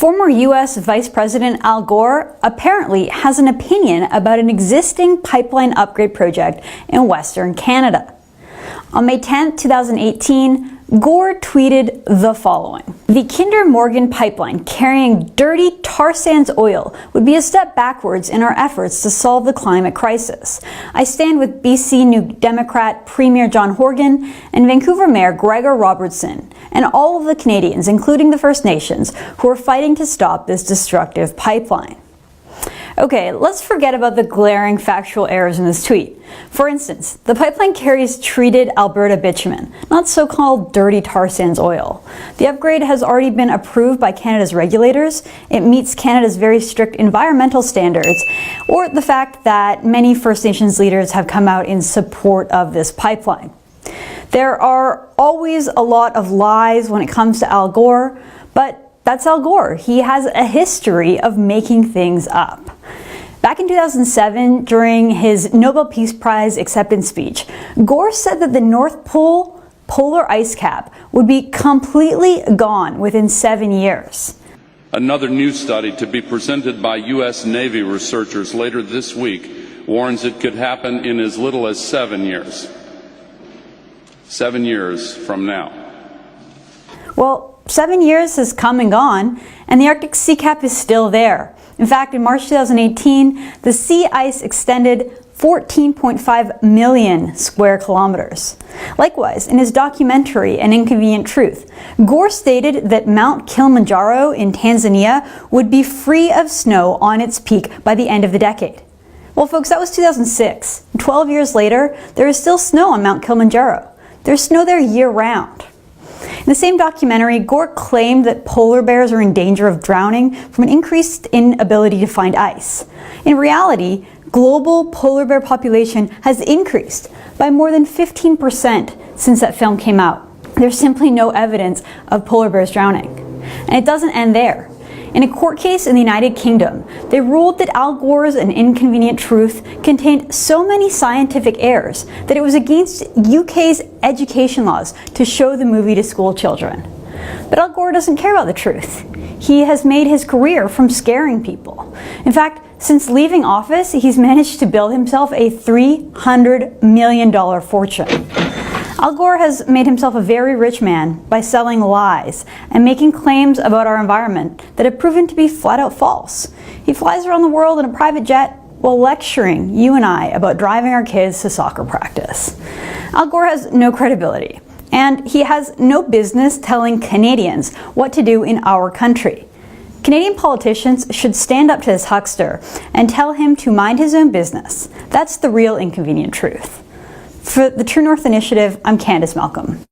Former US Vice President Al Gore apparently has an opinion about an existing pipeline upgrade project in Western Canada. On May 10, 2018, Gore tweeted the following: "The Kinder Morgan pipeline carrying dirty tar sands oil would be a step backwards in our efforts to solve the climate crisis. I stand with BC New Democrat Premier John Horgan and Vancouver Mayor Gregor Robertson and all of the Canadians, including the First Nations, who are fighting to stop this destructive pipeline." Okay, let's forget about the glaring factual errors in this tweet. For instance, the pipeline carries treated Alberta bitumen, not so-called dirty tar sands oil. The upgrade has already been approved by Canada's regulators. It meets Canada's very strict environmental standards, or the fact that many First Nations leaders have come out in support of this pipeline. There are always a lot of lies when it comes to Al Gore, but that's Al Gore. He has a history of making things up. Back in 2007, during his Nobel Peace Prize acceptance speech, Gore said that the North Pole polar ice cap would be completely gone within 7 years. Another new study to be presented by U.S. Navy researchers later this week warns it could happen in as little as 7 years. 7 years from now. Well, 7 years has come and gone, and the Arctic sea cap is still there. In fact, in March 2018, the sea ice extended 14.5 million square kilometers. Likewise, in his documentary, An Inconvenient Truth, Gore stated that Mount Kilimanjaro in Tanzania would be free of snow on its peak by the end of the decade. Well, folks, that was 2006. 12 years later, there is still snow on Mount Kilimanjaro. There's snow there year-round. In the same documentary, Gore claimed that polar bears are in danger of drowning from an increased inability to find ice. In reality, global polar bear population has increased by more than 15% since that film came out. There's simply no evidence of polar bears drowning. And it doesn't end there. In a court case in the United Kingdom, they ruled that Al Gore's An Inconvenient Truth contained so many scientific errors that it was against UK's education laws to show the movie to school children. But Al Gore doesn't care about the truth. He has made his career from scaring people. In fact, since leaving office, he's managed to build himself a $300 million fortune. Al Gore has made himself a very rich man by selling lies and making claims about our environment that have proven to be flat out false. He flies around the world in a private jet while lecturing you and I about driving our kids to soccer practice. Al Gore has no credibility, and he has no business telling Canadians what to do in our country. Canadian politicians should stand up to this huckster and tell him to mind his own business. That's the real inconvenient truth. For the True North Initiative, I'm Candace Malcolm.